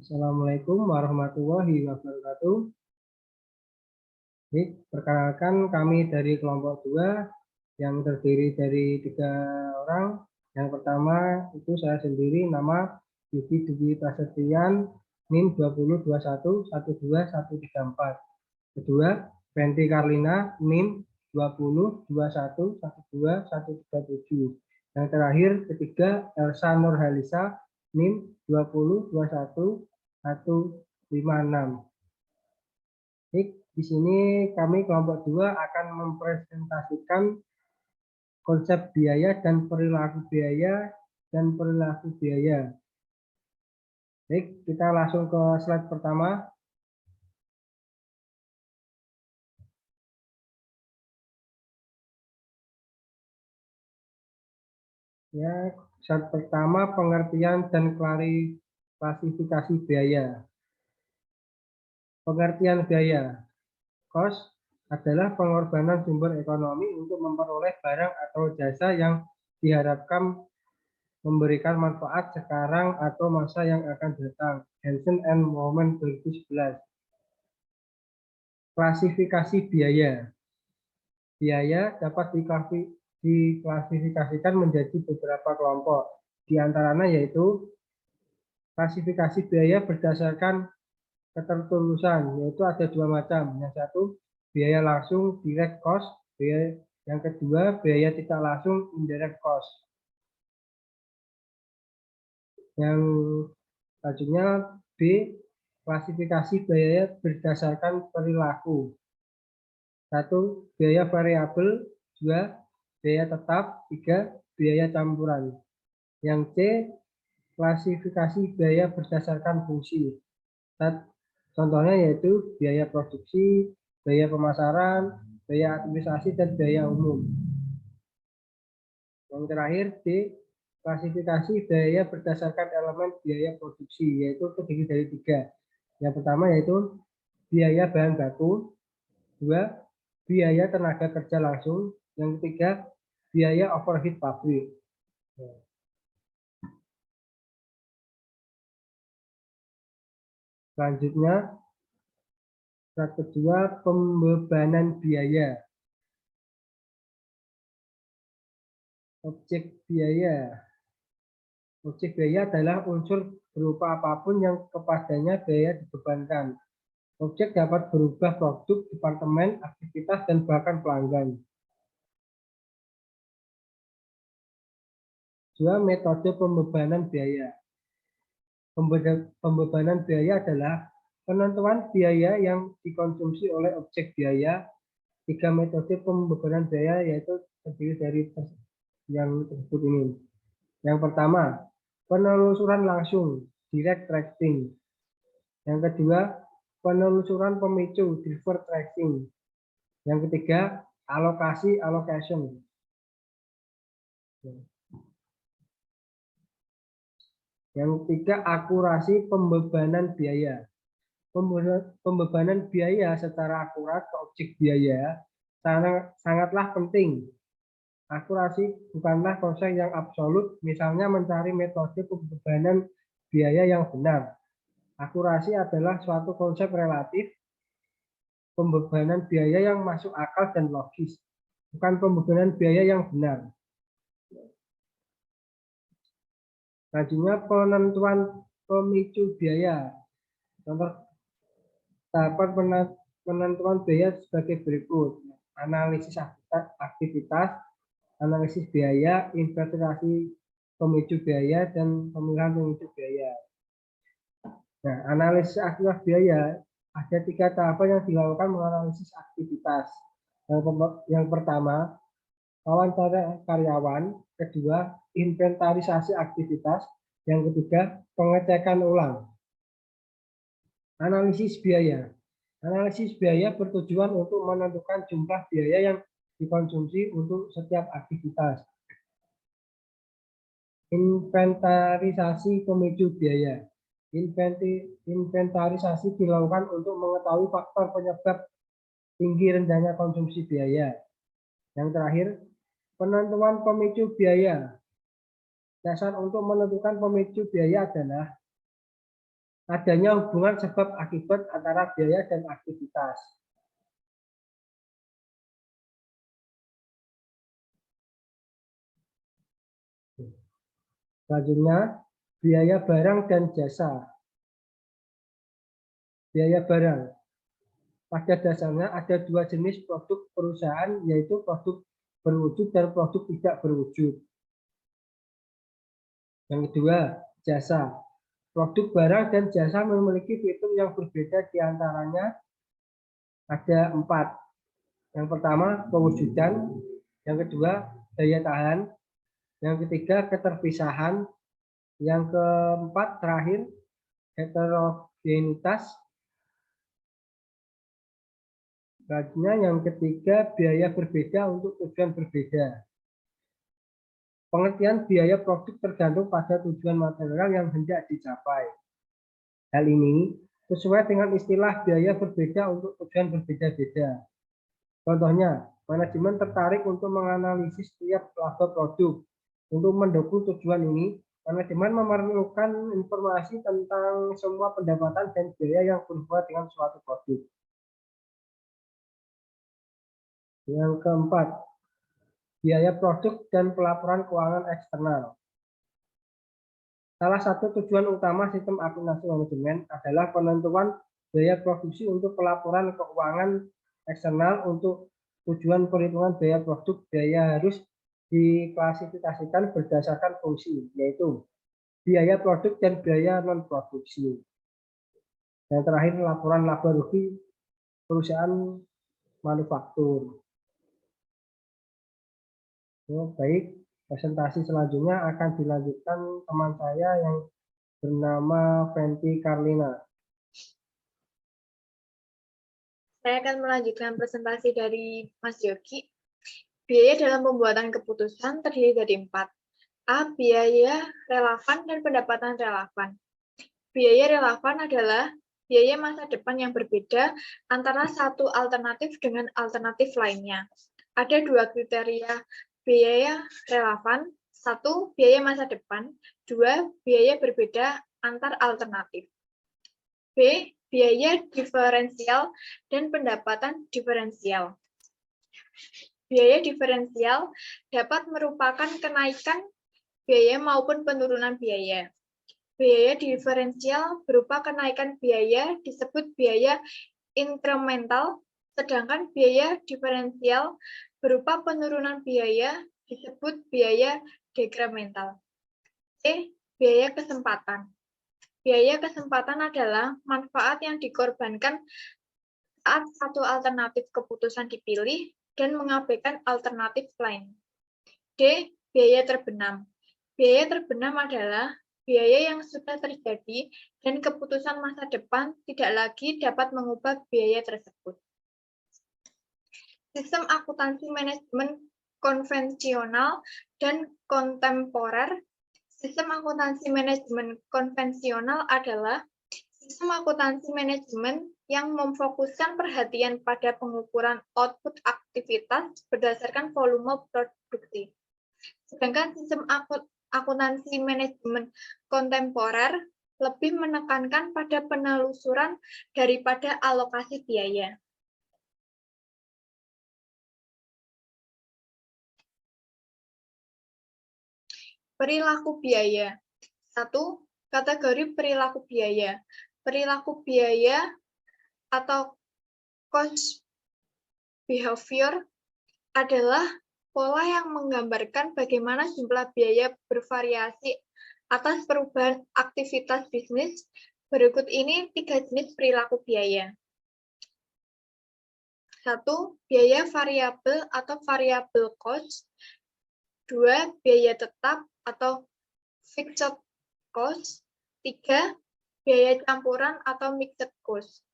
Assalamualaikum warahmatullahi wabarakatuh. Baik, perkenalkan kami dari kelompok 2 yang terdiri dari 3 orang. Yang pertama itu saya sendiri, nama Yuki Dwi Prasetyan, NIM 202112134. Kedua, Fenty Karlina, NIM 202112137. Yang terakhir, ketiga, Elsa Nurhalisa, NIM 2021156. Baik, di sini kami kelompok 2 akan mempresentasikan konsep biaya dan perilaku biaya Baik, kita langsung ke slide pertama. Ya, slide pertama pengertian dan klasifikasi biaya. Pengertian biaya. Cost adalah pengorbanan sumber ekonomi untuk memperoleh barang atau jasa yang diharapkan memberikan manfaat sekarang atau masa yang akan datang. Hansen and Moment 2011. Klasifikasi biaya. Biaya dapat diklasifikasikan menjadi beberapa kelompok. Di antaranya yaitu klasifikasi biaya berdasarkan ketertulusan, yaitu ada 2 macam. Yang satu, biaya langsung direct cost. Yang kedua, biaya tidak langsung indirect cost. Yang selanjutnya B, klasifikasi biaya berdasarkan perilaku. 1, biaya variabel. 2, biaya tetap. 3, biaya campuran. Yang C, klasifikasi biaya berdasarkan fungsi. Contohnya yaitu biaya produksi, biaya pemasaran, biaya administrasi, dan biaya umum. Yang terakhir D, klasifikasi biaya berdasarkan elemen biaya produksi, yaitu terdiri dari 3. Yang pertama yaitu biaya bahan baku. 2, biaya tenaga kerja langsung. Yang ketiga, biaya overhead pabrik. Selanjutnya, slide kedua, pembebanan biaya. Objek biaya. Objek biaya adalah unsur berupa apapun yang kepadanya biaya dibebankan. Objek dapat berubah produk, departemen, aktivitas, dan bahkan pelanggan. 2, metode pembebanan biaya. Pembebanan biaya adalah penentuan biaya yang dikonsumsi oleh objek biaya. 3 metode pembebanan biaya yaitu terdiri dari yang tersebut ini. Yang pertama, penelusuran langsung, direct tracing. Yang kedua, penelusuran pemicu, driver tracing. Yang ketiga, alokasi, allocation. Yang ketiga, akurasi pembebanan biaya. Pembebanan biaya secara akurat ke objek biaya sangatlah penting. Akurasi bukanlah konsep yang absolut, misalnya mencari metode pembebanan biaya yang benar. Akurasi adalah suatu konsep relatif, pembebanan biaya yang masuk akal dan logis, bukan pembebanan biaya yang benar. Selanjutnya, penentuan pemicu biaya. Contoh tahapan penentuan biaya sebagai berikut: analisis aktivitas, analisis biaya, inventarisasi pemicu biaya, dan pemilihan pemicu biaya. Nah, analisis aktivitas biaya ada 3 tahapan yang dilakukan menganalisis aktivitas. Yang pertama, wawancara karyawan. Kedua, inventarisasi aktivitas. Yang ketiga, pengecekan ulang. Analisis biaya. Analisis biaya bertujuan untuk menentukan jumlah biaya yang dikonsumsi untuk setiap aktivitas. Inventarisasi pemicu biaya. Inventarisasi dilakukan untuk mengetahui faktor penyebab tinggi rendahnya konsumsi biaya. Yang terakhir, penentuan pemicu biaya. Dasar untuk menentukan pemicu biaya adalah adanya hubungan sebab akibat antara biaya dan aktivitas. Selanjutnya, biaya barang dan jasa. Biaya barang. Pada dasarnya ada dua jenis produk perusahaan, yaitu produk berwujud dan produk tidak berwujud. Yang kedua, jasa. Produk barang dan jasa memiliki fitur yang berbeda, di antaranya ada 4. Yang pertama, pewujudan. Yang kedua, daya tahan. Yang ketiga, keterpisahan. Yang keempat, terakhir, heterogenitas. Selanjutnya, yang ketiga, biaya berbeda untuk tujuan berbeda. Pengertian biaya produk tergantung pada tujuan material yang hendak dicapai. Hal ini sesuai dengan istilah biaya berbeda untuk tujuan berbeda-beda. Contohnya, manajemen tertarik untuk menganalisis setiap laba produk. Untuk mendukung tujuan ini, manajemen memerlukan informasi tentang semua pendapatan dan biaya yang berhubungan dengan suatu produk. Yang keempat, biaya produk dan pelaporan keuangan eksternal. Salah satu tujuan utama sistem akuntansi manajemen adalah penentuan biaya produksi untuk pelaporan keuangan eksternal. Untuk tujuan perhitungan biaya produk, biaya harus diklasifikasikan berdasarkan fungsi, yaitu biaya produk dan biaya non-produksi. Yang terakhir, laporan laba rugi perusahaan manufaktur. Baik, presentasi selanjutnya akan dilanjutkan teman saya yang bernama Fenty Carlina. Saya akan melanjutkan presentasi dari Mas Yogi. Biaya dalam pembuatan keputusan terdiri dari 4. A. Biaya relevan dan pendapatan relevan. Biaya relevan adalah biaya masa depan yang berbeda antara satu alternatif dengan alternatif lainnya. Ada 2 kriteria biaya relevan. 1. Biaya masa depan. 2. Biaya berbeda antar alternatif. B. Biaya diferensial dan pendapatan diferensial. Biaya diferensial dapat merupakan kenaikan biaya maupun penurunan biaya. Biaya diferensial berupa kenaikan biaya disebut biaya inkremental, sedangkan biaya diferensial berupa penurunan biaya disebut biaya dekremental. C. Biaya kesempatan. Biaya kesempatan adalah manfaat yang dikorbankan saat satu alternatif keputusan dipilih dan mengabaikan alternatif lain. D. Biaya terbenam. Biaya terbenam adalah biaya yang sudah terjadi dan keputusan masa depan tidak lagi dapat mengubah biaya tersebut. Sistem akuntansi manajemen konvensional dan kontemporer. Sistem akuntansi manajemen konvensional adalah sistem akuntansi manajemen yang memfokuskan perhatian pada pengukuran output aktivitas berdasarkan volume produksi. Sedangkan sistem akuntansi manajemen kontemporer lebih menekankan pada penelusuran daripada alokasi biaya. Perilaku biaya. 1. Kategori perilaku biaya. Perilaku biaya atau cost behavior adalah pola yang menggambarkan bagaimana jumlah biaya bervariasi atas perubahan aktivitas bisnis. Berikut ini 3 jenis perilaku biaya. 1. Biaya variabel atau variable cost. 2. Biaya tetap atau fixed cost. 3. Biaya campuran atau mixed cost.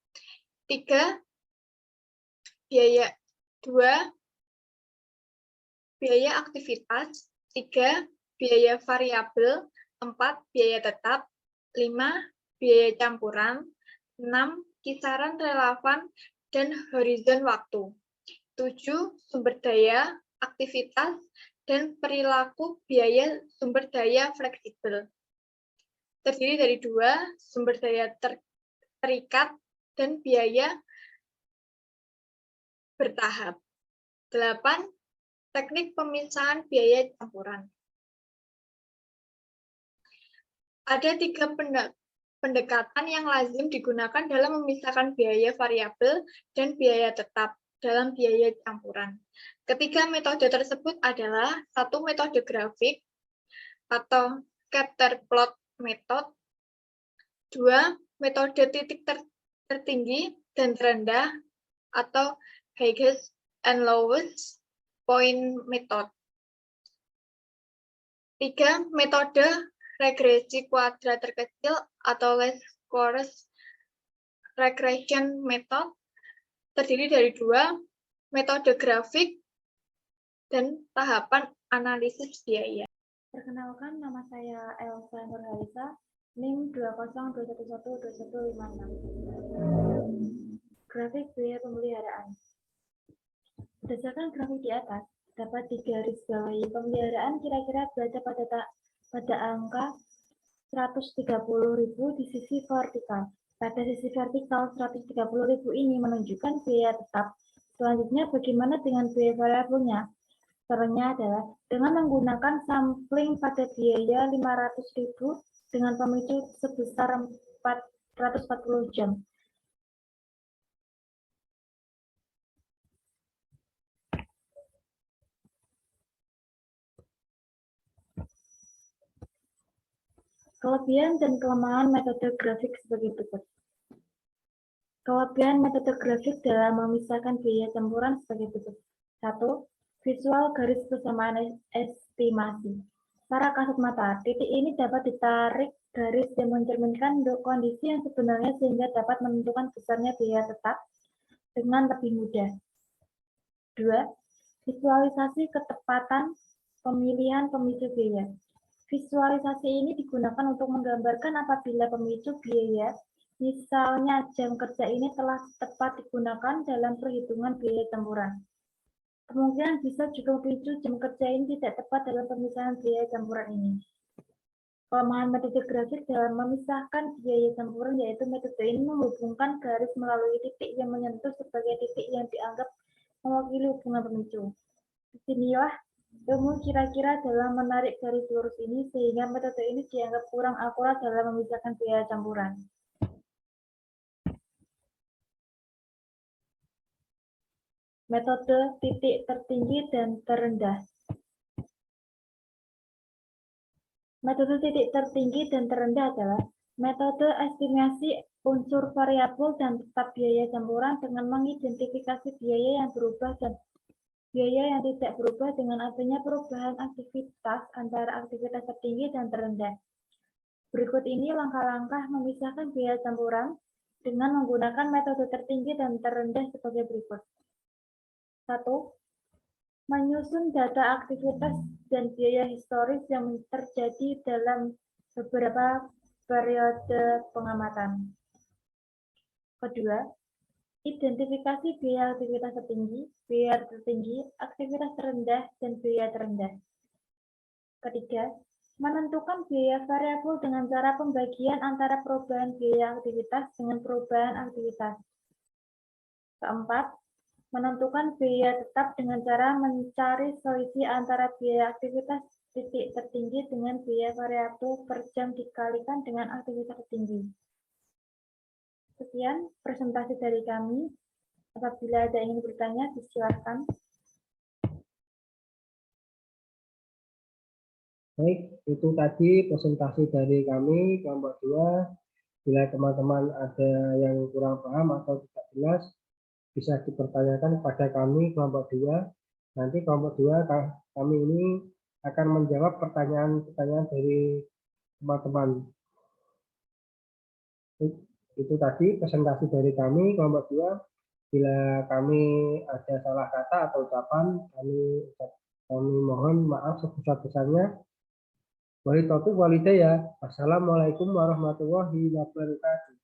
3. Biaya 2. Biaya aktivitas. 3. Biaya variabel. 4. Biaya tetap. 5. Biaya campuran. 6. Kisaran relevan dan horizon waktu. 7. Sumber daya, aktivitas, dan perilaku biaya sumber daya fleksibel. terdiri dari 2, sumber daya terikat dan biaya bertahap. 8, teknik pemisahan biaya campuran. Ada 3 pendekatan yang lazim digunakan dalam memisahkan biaya variabel dan biaya tetap dalam biaya campuran. Ketiga metode tersebut adalah 1. Metode grafik atau scatter plot method, 2. Metode titik tertinggi dan terendah atau highest and lowest point method, 3. Metode regresi kuadrat terkecil atau least squares regression method, terdiri dari 2, metode grafik dan tahapan analisis biaya. Perkenalkan, nama saya Elsa Nurhalisa, NIM 2021212156. Grafik biaya pemeliharaan. Berdasarkan grafik di atas, dapat digarisbawahi pemeliharaan kira-kira berada pada angka 130.000 di sisi vertikal. Pada sisi vertikal 130.000 ini menunjukkan biaya tetap. Selanjutnya, bagaimana dengan biaya variabelnya? Caranya adalah dengan menggunakan sampling pada biaya 500.000 dengan pemicu sebesar 440 jam. Kelebihan dan kelemahan metode grafik sebagai berikut. Kelebihan metode grafik dalam memisahkan biaya campuran sebagai berikut. 1. Visual garis persamaan estimasi. Secara kasat mata, titik ini dapat ditarik garis yang mencerminkan kondisi yang sebenarnya sehingga dapat menentukan besarnya biaya tetap dengan lebih mudah. 2. Visualisasi ketepatan pemilihan pemicu biaya. Visualisasi ini digunakan untuk menggambarkan apabila pemicu biaya, misalnya jam kerja ini telah tepat digunakan dalam perhitungan biaya campuran. Kemungkinan bisa juga memicu jam kerja ini tidak tepat dalam pemisahan biaya campuran ini. Kelemahan metode grafik dalam memisahkan biaya campuran yaitu metode ini menghubungkan garis melalui titik yang menyentuh sebagai titik yang dianggap mewakili hubungan pemicu. Disinilah ilmu kira-kira dalam menarik garis lurus ini sehingga metode ini dianggap kurang akurat dalam memisahkan biaya campuran. Metode titik tertinggi dan terendah. Metode titik tertinggi dan terendah adalah metode estimasi unsur variabel dan tetap biaya campuran dengan mengidentifikasi biaya yang berubah dan biaya yang tidak berubah dengan adanya perubahan aktivitas antara aktivitas tertinggi dan terendah. Berikut ini langkah-langkah memisahkan biaya campuran dengan menggunakan metode tertinggi dan terendah sebagai berikut. 1. Menyusun data aktivitas dan biaya historis yang terjadi dalam beberapa periode pengamatan. Kedua, identifikasi biaya aktivitas tertinggi, biaya tertinggi, aktivitas terendah, dan biaya terendah. Ketiga, menentukan biaya variabel dengan cara pembagian antara perubahan biaya aktivitas dengan perubahan aktivitas. Keempat, menentukan biaya tetap dengan cara mencari selisih antara biaya aktivitas titik tertinggi dengan biaya variabel per jam dikalikan dengan aktivitas tertinggi. Sekian presentasi dari kami. Apabila ada yang ingin bertanya, silakan. Baik, itu tadi presentasi dari kami kelompok 2. Bila teman-teman ada yang kurang paham atau tidak jelas, bisa dipertanyakan kepada kami kelompok 2. Nanti kelompok 2 kami ini akan menjawab pertanyaan-pertanyaan dari teman-teman. Itu tadi presentasi dari kami kelompok 2. Bila kami ada salah kata atau ucapan, kami mohon maaf sebesar-besarnya. Wabillahi taufiq wal hidayah. Wassalamualaikum warahmatullahi wabarakatuh.